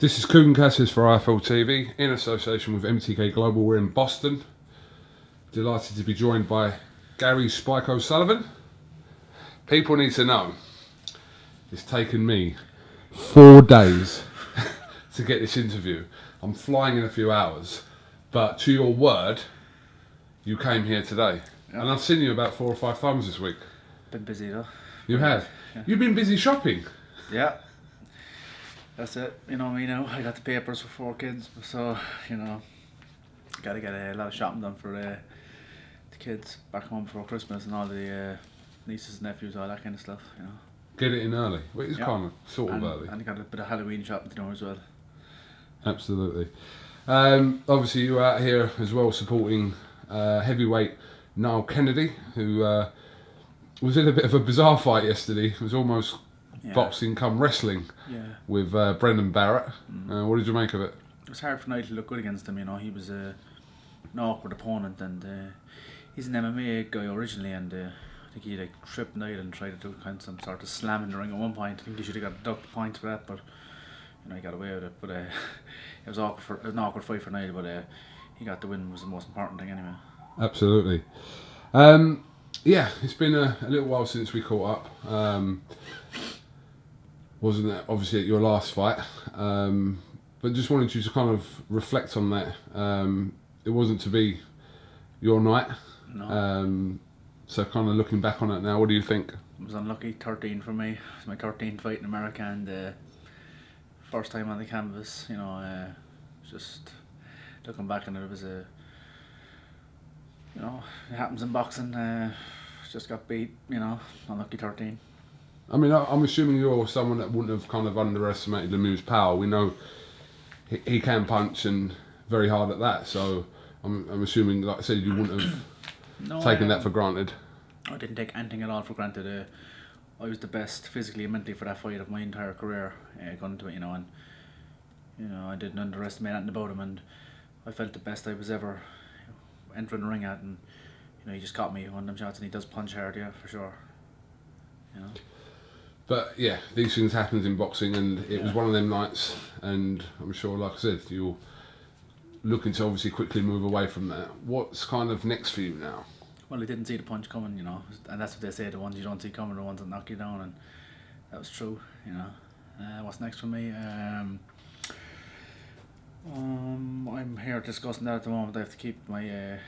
This is KUGAN CASSIUS for IFL TV in association with MTK Global. We're in Boston. Delighted to be joined by Gary Spike O'Sullivan. People need to know it's taken me 4 days to get this interview. I'm flying in a few hours, but to your word, you came here today. Yeah. And I've seen you about 4 or 5 times this week. Been busy though. You have? Yeah. You've been busy shopping? Yeah. That's it. You know me now. I got the papers for 4 kids, so gotta get a lot of shopping done for the kids back home before Christmas and all the nieces and nephews, all that kind of stuff. Get it in early. Well, it's kind of sort of early. And I got a bit of Halloween shopping to do as well. Absolutely. Obviously, you were out here as well supporting heavyweight Niall Kennedy, who was in a bit of a bizarre fight yesterday. It was almost boxing come wrestling with Brendan Barrett. What did you make of it? It was hard for Niall to look good against him. He was an awkward opponent, and he's an MMA guy originally, and I think he tripped Niall and tried to do some sort of slam in the ring at one point. I think he should have got deducted points for that, but he got away with it. But it was an awkward fight for Niall, but he got the win, was the most important thing anyway. Absolutely. Yeah, it's been a little while since we caught up. Wasn't that obviously at your last fight? But just wanted you to kind of reflect on that. It wasn't to be your night. No. So kind of looking back on it now, what do you think? It was unlucky, 13 for me. It was my 13th fight in America, and first time on the canvas. Just looking back on it, it was it happens in boxing. Just got beat. Unlucky 13. I mean, I'm assuming you're someone that wouldn't have kind of underestimated Lemieux's power. We know he can punch and very hard at that. So I'm assuming, like I said, you wouldn't have taken that for granted. I didn't take anything at all for granted. I was the best physically and mentally for that fight of my entire career. Going to it, and I didn't underestimate anything about him, and I felt the best I was ever entering the ring at, and he just caught me one of them shots, and he does punch hard, for sure. But yeah, these things happen in boxing, and it was one of them nights, and I'm sure, like I said, you're looking to obviously quickly move away from that. What's kind of next for you now? Well, I didn't see the punch coming, and that's what they say, the ones you don't see coming are the ones that knock you down, and that was true, What's next for me? I'm here discussing that at the moment. I have to keep my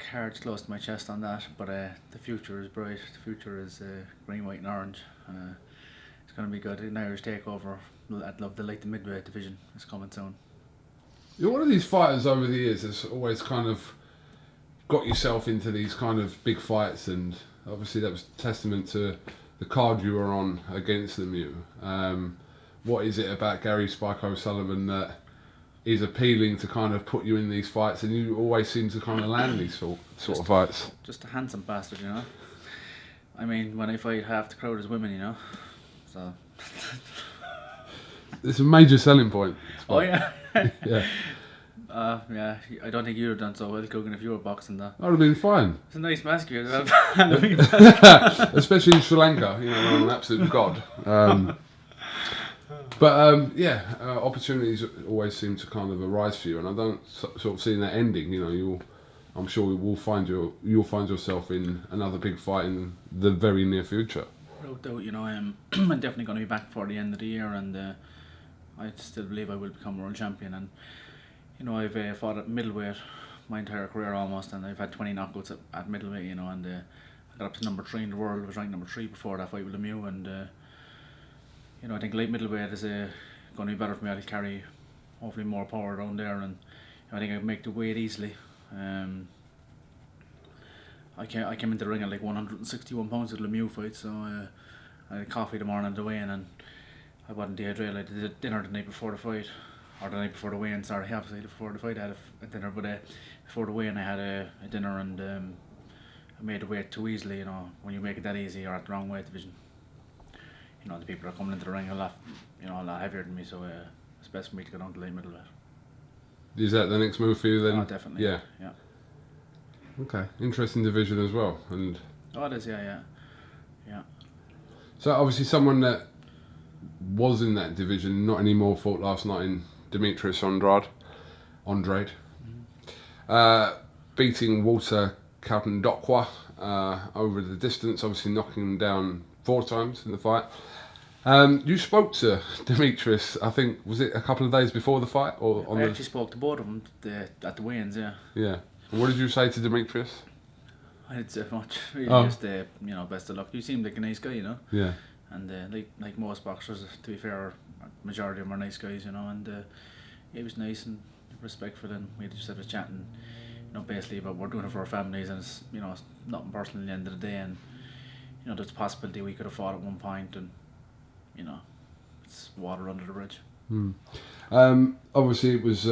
cards close to my chest on that, but the future is bright. The future is green, white and orange. It's going to be good. An Irish takeover at the midweight division is coming soon. You're one of these fighters over the years that's always kind of got yourself into these kind of big fights, and obviously that was testament to the card you were on against Lemieux. What is it about Gary Spike O'Sullivan that is appealing to kind of put you in these fights, and you always seem to kind of land these sort of fights? Just a handsome bastard, I mean, when I fight, half the crowd is women, so... It's a major selling point. Oh, yeah? Yeah. Yeah, I don't think you'd have done so well, KUGAN, if you were boxing that. I'd have been fine. It's a nice mask you have. Especially in Sri Lanka, I'm an absolute god. But opportunities always seem to kind of arise for you, and I don't sort of see that ending. I'm sure you'll find yourself in another big fight in the very near future. No doubt, I'm definitely going to be back for the end of the year, and I still believe I will become world champion. And I've fought at middleweight my entire career almost, and I've had 20 knockouts at middleweight, and I got up to number 3 in the world. I was ranked number 3 before that fight with Lemieux, and I think light middleweight is going to be better for me. I'll carry hopefully more power around there, and I think I can make the weight easily. I came into the ring at like 161 pounds at the Lemieux fight, so I had coffee the morning on the weigh-in, and I wasn't dehydrated. I did dinner the night before the fight, or the night before the weigh-in. Sorry, obviously before the fight I had a dinner, but before the weigh-in I had a dinner, and I made the weight too easily. When you make it that easy, you're at the wrong weight division. The people are coming into the ring a lot heavier than me, so it's best for me to go down to light middleweight. Is that the next move for you then? Oh, definitely. Yeah. Okay, interesting division as well, and. Oh, it is. Yeah. So obviously someone that was in that division, not anymore, fought last night in Demetrius Andrade. Beating Walter Kautendokwa over the distance, obviously knocking him down 4 times in the fight. You spoke to Demetrius, I think, was it a couple of days before the fight? Or I actually spoke to both of them at the weigh-ins, yeah. Yeah. And what did you say to Demetrius? I didn't say much, really, just, best of luck. You seemed like a nice guy, Yeah. And like most boxers, to be fair, majority of them are nice guys, and he was nice and respectful, and we just had a chat and, basically about we're doing it for our families, and it's, it's nothing personal at the end of the day, and, there's a possibility we could have fought at one point, and, it's water under the bridge. Obviously it was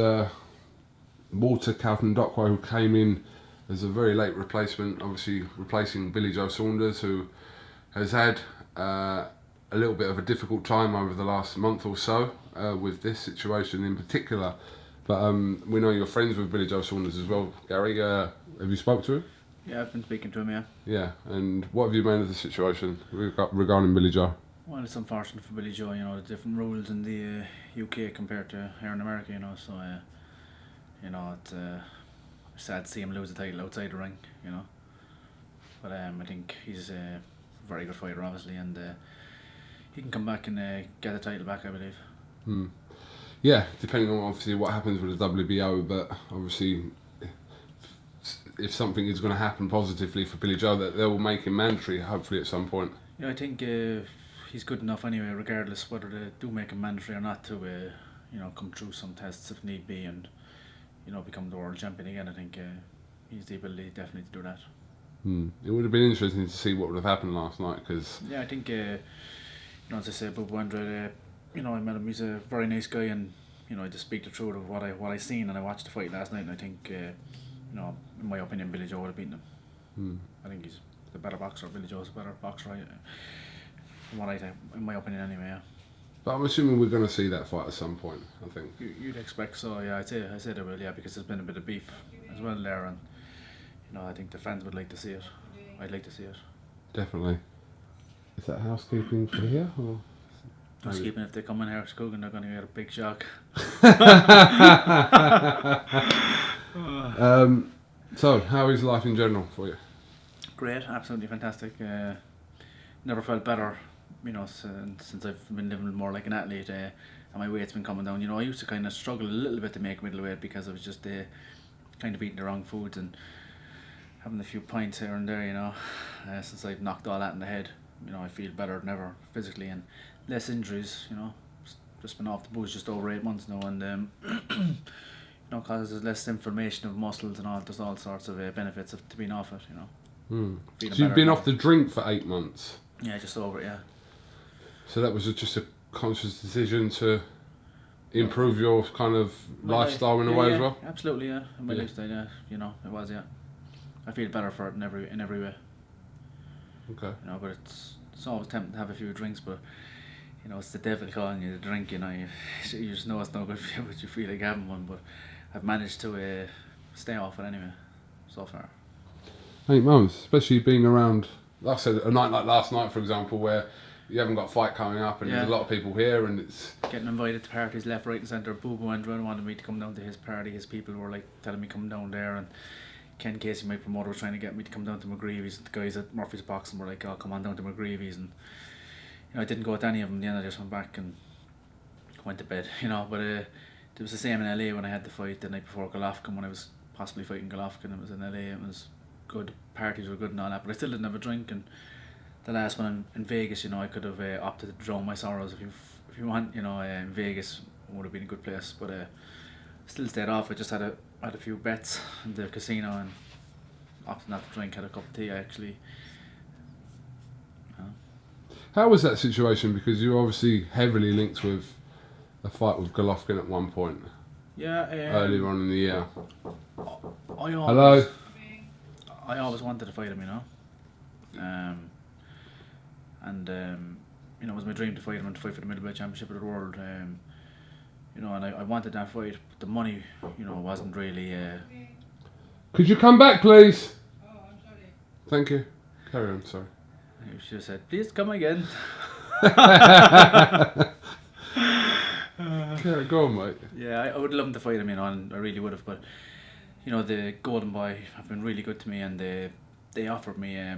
Walter Kautendokwa who came in as a very late replacement, obviously replacing Billy Joe Saunders, who has had a little bit of a difficult time over the last month or so with this situation in particular. But we know you're friends with Billy Joe Saunders as well, Gary. Have you spoke to him? Yeah, I've been speaking to him, yeah. Yeah, and what have you made of the situation regarding Billy Joe? Well, it's unfortunate for Billy Joe, the different rules in the UK compared to here in America, so, it's sad to see him lose the title outside the ring, But I think he's a very good fighter, obviously, and he can come back and get the title back, I believe. Yeah, depending on obviously what happens with the WBO, but obviously if something is going to happen positively for Billy Joe, that they will make him mandatory, hopefully at some point. Yeah, I think he's good enough anyway, regardless whether they do make him mandatory or not, to come through some tests if need be, and become the world champion again. I think he's the ability definitely to do that. It would have been interesting to see what would have happened last night, because I think as I said, Bob Andrade, I met him. He's a very nice guy, and I just speak the truth of what I seen, and I watched the fight last night, and I think in my opinion, Billy Joe would have beaten him. I think he's the better boxer. Billy Joe's a better boxer, from what I think, in my opinion, anyway. Yeah. But I'm assuming we're going to see that fight at some point, I think. You'd expect so, yeah. I say they will, yeah, because there's been a bit of beef as well there, and I think the fans would like to see it. I'd like to see it. Definitely. Is that housekeeping for here, or? Housekeeping, if they come in here to KUGAN, they're going to get a big shock. So, how is life in general for you? Great, absolutely fantastic. Never felt better, since I've been living more like an athlete, and my weight's been coming down. I used to kind of struggle a little bit to make middleweight because I was just kind of eating the wrong foods and having a few pints here and there, since I've knocked all that in the head. I feel better than ever physically, and less injuries, just been off the booze just over 8 months now, and because there's less inflammation of muscles and all, there's all sorts of benefits to being off it, So you've been off the drink for 8 months? Yeah, just over it, yeah. So that was just a conscious decision to improve your kind of lifestyle in a way as well? Absolutely, yeah. My lifestyle, yeah, it was, yeah. I feel better for it in every way. Okay. But it's always tempting to have a few drinks, but it's the devil calling you to drink. You just know it's no good for you, but you feel like having one. But I've managed to stay off it anyway, so far. 8 months, especially being around, like I said, a night like last night, for example, where you haven't got a fight coming up, and there's a lot of people here, and it's getting invited to parties left, right, and centre. Bobo Andrew wanted me to come down to his party. His people were like telling me come down there, and Ken Casey, my promoter, was trying to get me to come down to McGreevy's. The guys at Murphy's Boxing were like, "Oh, come on down to McGreevy's," and I didn't go with any of them. In the end, I just went back and went to bed. But it was the same in LA when I had the fight the night before Golovkin, when I was possibly fighting Golovkin. It was in LA. It was good. Parties were good and all that, but I still didn't have a drink. And the last one in Vegas, I could have opted to drown my sorrows if you want. In Vegas would have been a good place, but still stayed off. I just had a few bets in the casino and opted not to drink. Had a cup of tea actually. How was that situation? Because you were obviously heavily linked with a fight with Golovkin at one point. Yeah. Earlier on in the year. Hello. I always wanted to fight him, and it was my dream to fight him and to fight for the middleweight championship of the world. And I wanted that fight, but the money, wasn't really. Could you come back, please? Oh, I'm sorry. Thank you. Carry on. Sorry. She said, "Please come again." Yeah, go on, mate. Yeah, I would love him to fight him, you know, and I really would have. But you know, the Golden Boy have been really good to me, and they offered me a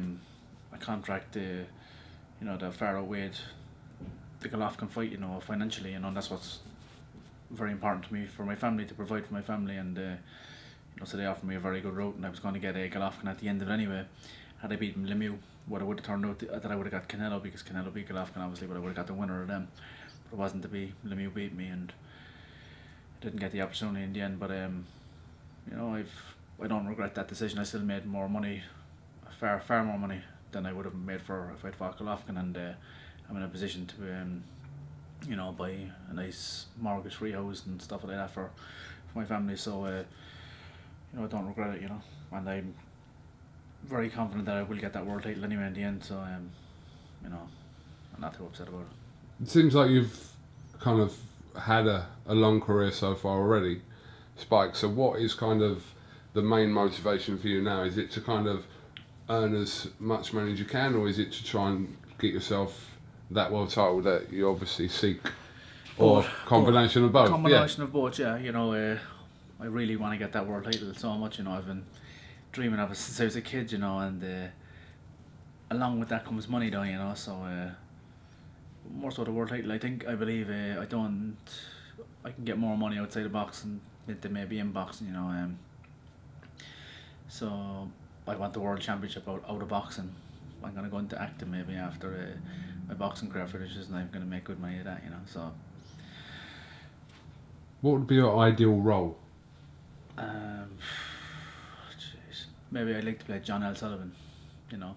contract. You know, that far outweighed the Golovkin fight. You know, financially, you know, and that's what's very important to me for my family, to provide for my family, and you know, so they offered me a very good route, and I was going to get a Golovkin at the end of it anyway. Had I beaten Lemieux, what it would have turned out that I would have got Canelo, because Canelo beat Golovkin obviously, but I would have got the winner of them. But it wasn't to be. Lemieux beat me, and didn't get the opportunity in the end. But you know, I don't regret that decision. I still made more money, far more money than I would have made if I'd fought Golovkin, and I'm in a position to you know, buy a nice mortgage-free house and stuff like that for my family. So you know, I don't regret it, you know, and I'm very confident that I will get that world title anyway in the end. So you know, I'm not too upset about it. It seems like you've kind of had a long career so far already, Spike. So what is kind of the main motivation for you now? Is it to kind of earn as much money as you can, or is it to try and get yourself that world title that you obviously seek, or combination of both? Combination of both, yeah. You know, I really want to get that world title so much. You know, I've been dreaming of it since I was a kid. You know, and along with that comes money, though. You know, so more so the world title. I believe I can get more money outside of boxing than maybe in boxing. You know, so I want the world championship out of boxing. I'm gonna go into acting maybe after my boxing career finishes, and I'm gonna make good money at that. You know, so. What would be your ideal role? Jeez. Maybe I'd like to play John L. Sullivan. You know,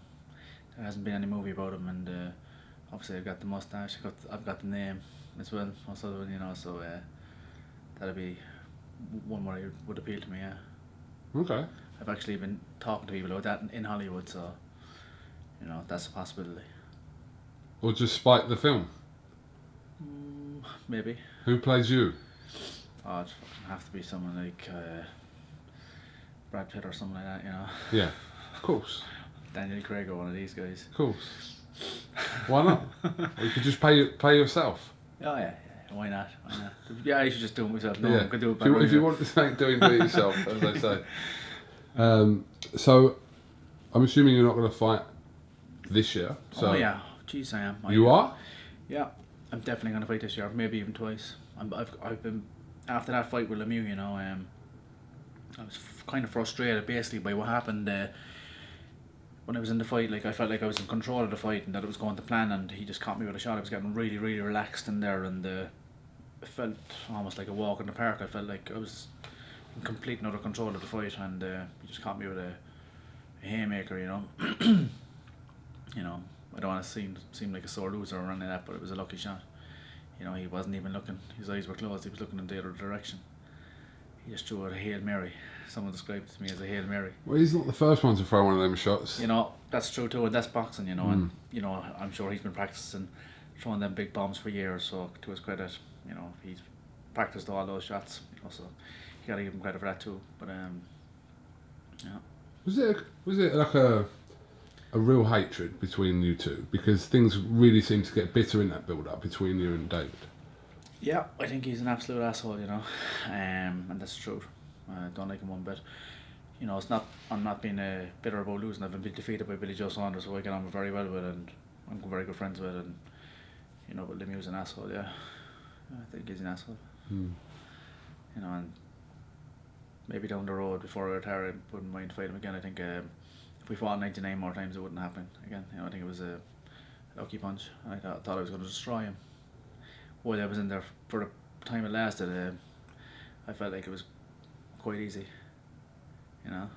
there hasn't been any movie about him, and obviously I've got the mustache. I've got the name as well, Sullivan. You know, so that'd be one where it would appeal to me. Yeah. Okay. I've actually been talking to people about that in Hollywood, so you know, that's a possibility. Or just Spike the film? Maybe. Who plays you? Oh, it'd have to be someone like Brad Pitt or something like that, you know. Yeah, of course. Daniel Craig or one of these guys. Of course. Why not? Or you could just pay yourself. Oh yeah, why not? Yeah, I should just do it myself. No Yeah. one could do it better. If you want to think do it yourself, as they say. So, I'm assuming you're not going to fight this year. So oh yeah, jeez, I am. You are? Yeah, I'm definitely going to fight this year, maybe even twice. I've been after that fight with Lemieux, you know. I was kind of frustrated basically by what happened when I was in the fight. Like, I felt like I was in control of the fight and that it was going to plan, and he just caught me with a shot. I was getting really, really relaxed in there, and it felt almost like a walk in the park. I felt like I was in complete and utter control of the fight, and he just caught me with a haymaker, you know. You know, I don't want to seem like a sore loser or anything like that, but it was a lucky shot. You know, he wasn't even looking. His eyes were closed. He was looking in the other direction. He just threw out a Hail Mary. Someone described it to me as a Hail Mary. Well, he's not the first one to throw one of them shots. You know, that's true too, and that's boxing, you know. And, you know, I'm sure he's been practicing throwing them big bombs for years, so to his credit, you know, he's practiced all those shots, you know, so you gotta give him credit for that too. But, yeah. Was it like a real hatred between you two? Because things really seem to get bitter in that build-up between you and David. Yeah, I think he's an absolute asshole, you know, and that's true. I don't like him one bit. You know, I'm not being bitter about losing. I've been defeated by Billy Joe Saunders, who I get on very well with, and I'm very good friends with, and you know, but Lemieux's an asshole. Yeah, I think he's an asshole. You know, and maybe down the road before I retire, I wouldn't mind fighting him again. I think if we fought 99 more times, it wouldn't happen again. You know, I think it was a lucky punch. I thought I was going to destroy him. While I was in there for the time it lasted, I felt like it was quite easy. You know.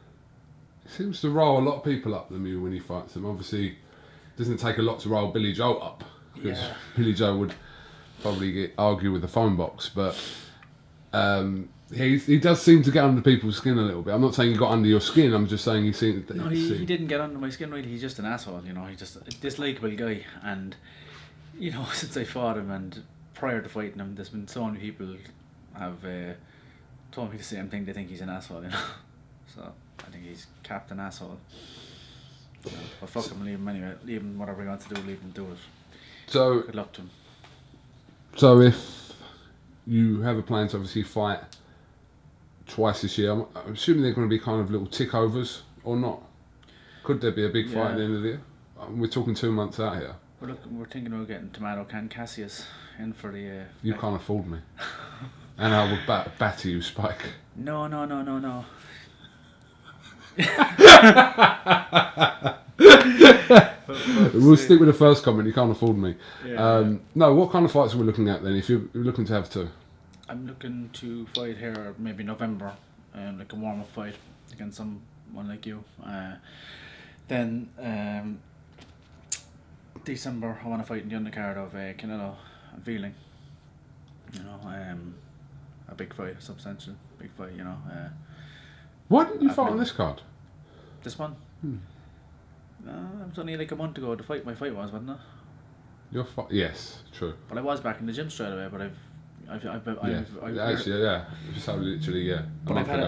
It seems to roll a lot of people up, Lemieux, when he fights them. Obviously, it doesn't take a lot to roll Billy Joe up, because Billy Joe would probably argue with the phone box, but he does seem to get under people's skin a little bit. I'm not saying he got under your skin, I'm just saying he seemed... No, he didn't get under my skin, really. He's just an asshole, you know. He's just a dislikable guy, and, you know, since I fought him and prior to fighting him, there's been so many people have told me the same thing. They think he's an asshole, you know. So I think he's capped an asshole. You know, but fuck him, leave him anyway. Leave him whatever he wants to do, leave him do it. So good luck to him. So if you have a plan to obviously fight twice this year. I'm assuming they're going to be kind of little tick overs or not. Could there be a big fight at the end of the year? We're talking 2 months out here. We're thinking about getting Tomato Can CASSIUS in for the. You can't afford me. And I would batter you, Spike. No. We'll stick with the first comment. You can't afford me. Yeah. No, what kind of fights are we looking at then? If you're looking to have 2, I'm looking to fight here maybe November, like a warm-up fight against someone like you. Then December, I want to fight in the undercard of Canelo and Feeling. You know, a big fight, a substantial big fight. You know. Why didn't you fight on this card? This one. It was only like a month ago. My fight was, wasn't it? Your fight, yes, true. But I was back in the gym straight away. But Actually, yeah. Just literally, yeah. But I've had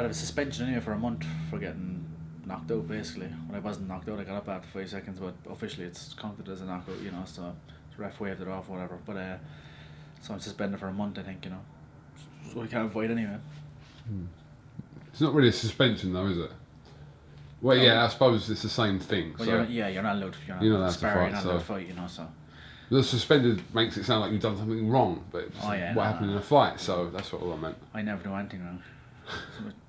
a suspension anyway for a month for getting knocked out. Basically, when I wasn't knocked out, I got up after 5 seconds. But officially, it's counted as a knockout. You know, so the ref waved it off, or whatever. But so I'm suspended for a month, I think. You know, so I can't fight anyway. It's not really a suspension, though, is it? Well, yeah, I suppose it's the same thing. Well, so you're not allowed. You're not allowed allowed to spar, you're not allowed to so. fight. You know, so. The suspended makes it sound like you've done something wrong, but it's what happened in a fight, so that's what all I meant. I never do anything wrong.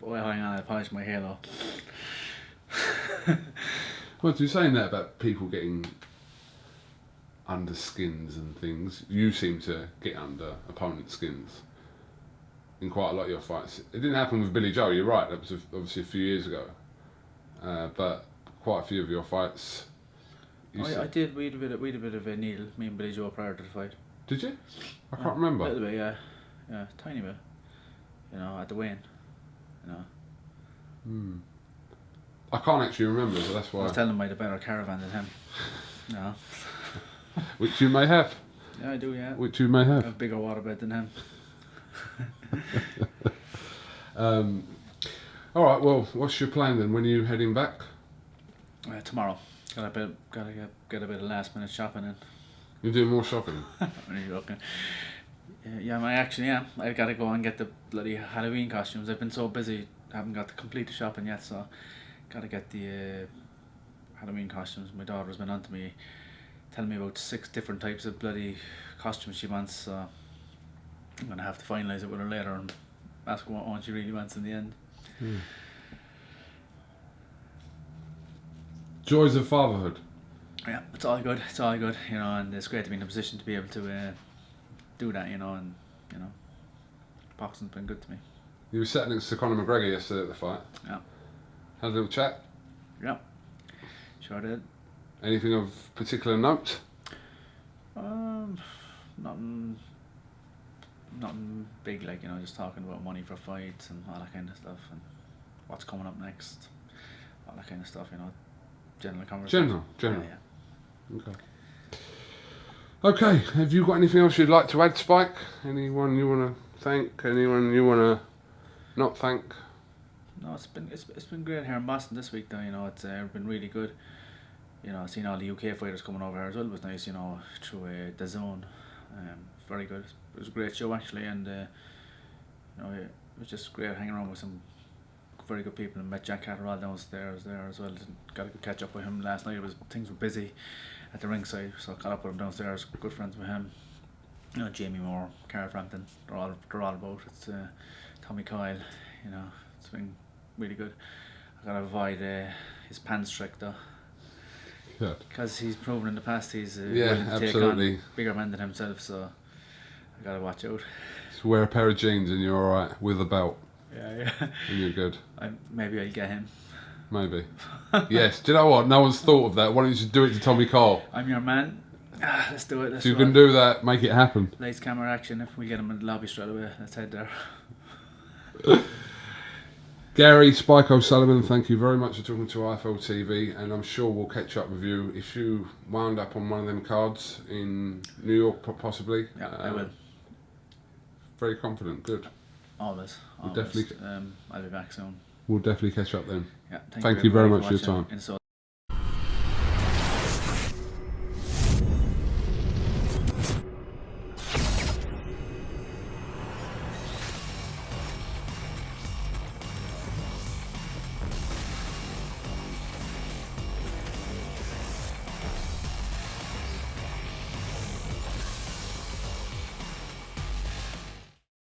Well, hang on, I polished my halo. Well, you're saying that about people getting under skins and things. You seem to get under opponents' skins in quite a lot of your fights. It didn't happen with Billy Joe, you're right, that was obviously a few years ago. But quite a few of your fights... I did. We had a bit of a needle, me and Billy Joe, prior to the fight. Did you? I can't remember. A little bit, yeah, tiny bit. You know, at the weigh-in. You know. I can't actually remember, so that's why. I was telling him I had a better caravan than him. No. Which you may have. Yeah, I do. Yeah. Which you may have. I have a bigger waterbed than him. All right. Well, what's your plan then? When are you heading back? Tomorrow. Gotta get a bit of last minute shopping in. You're doing more shopping? When are you looking? Yeah, I actually am. I gotta go and get the bloody Halloween costumes. I've been so busy, I haven't got to complete the shopping yet, so gotta get the Halloween costumes. My daughter's been on to me, telling me about 6 different types of bloody costumes she wants, so I'm gonna have to finalise it with her later and ask her what one she really wants in the end. Joys of fatherhood. Yeah, it's all good, you know, and it's great to be in a position to be able to do that, you know, and, you know, boxing's been good to me. You were sat next to Conor McGregor yesterday at the fight. Yeah. Had a little chat. Yeah, sure did. Anything of particular note? Nothing big, like, you know, just talking about money for fights and all that kind of stuff, and what's coming up next, all that kind of stuff, you know. General conversation. General. Yeah. Okay. Have you got anything else you'd like to add, Spike? Anyone you want to thank? Anyone you want to not thank? No, it's been great here in Boston this week, though. You know, it's been really good. You know, seeing all the UK fighters coming over here as well was nice. You know, through the zone, very good. It was a great show actually, and you know, it was just great hanging around with some very good people, and met Jack Catterall downstairs there as well. Got a good catch up with him last night. Things were busy at the ringside, so I caught up with him downstairs. Good friends with him. You know, Jamie Moore, Carl Frampton, they're all about. It's Tommy Kyle. You know, it's been really good. I gotta avoid his pants trick though. Yeah. Because he's proven in the past he's willing to absolutely take on bigger men than himself, so I gotta watch out. Just wear a pair of jeans and you're alright with a belt. Yeah. And you're good. Maybe I'll get him. Maybe. Yes. Do you know what? No one's thought of that. Why don't you just do it to Tommy Cole? I'm your man. Let's do it. If you can do that, make it happen. Lights, camera, action. If we get him in the lobby straight away, let's head there. Gary Spike O'Sullivan, thank you very much for talking to IFL TV, and I'm sure we'll catch up with you if you wound up on one of them cards in New York, possibly. Yeah, I will. Very confident. Good. Always. Definitely. I'll be back soon. We'll definitely catch up then. Yeah. Thank you very much for your time.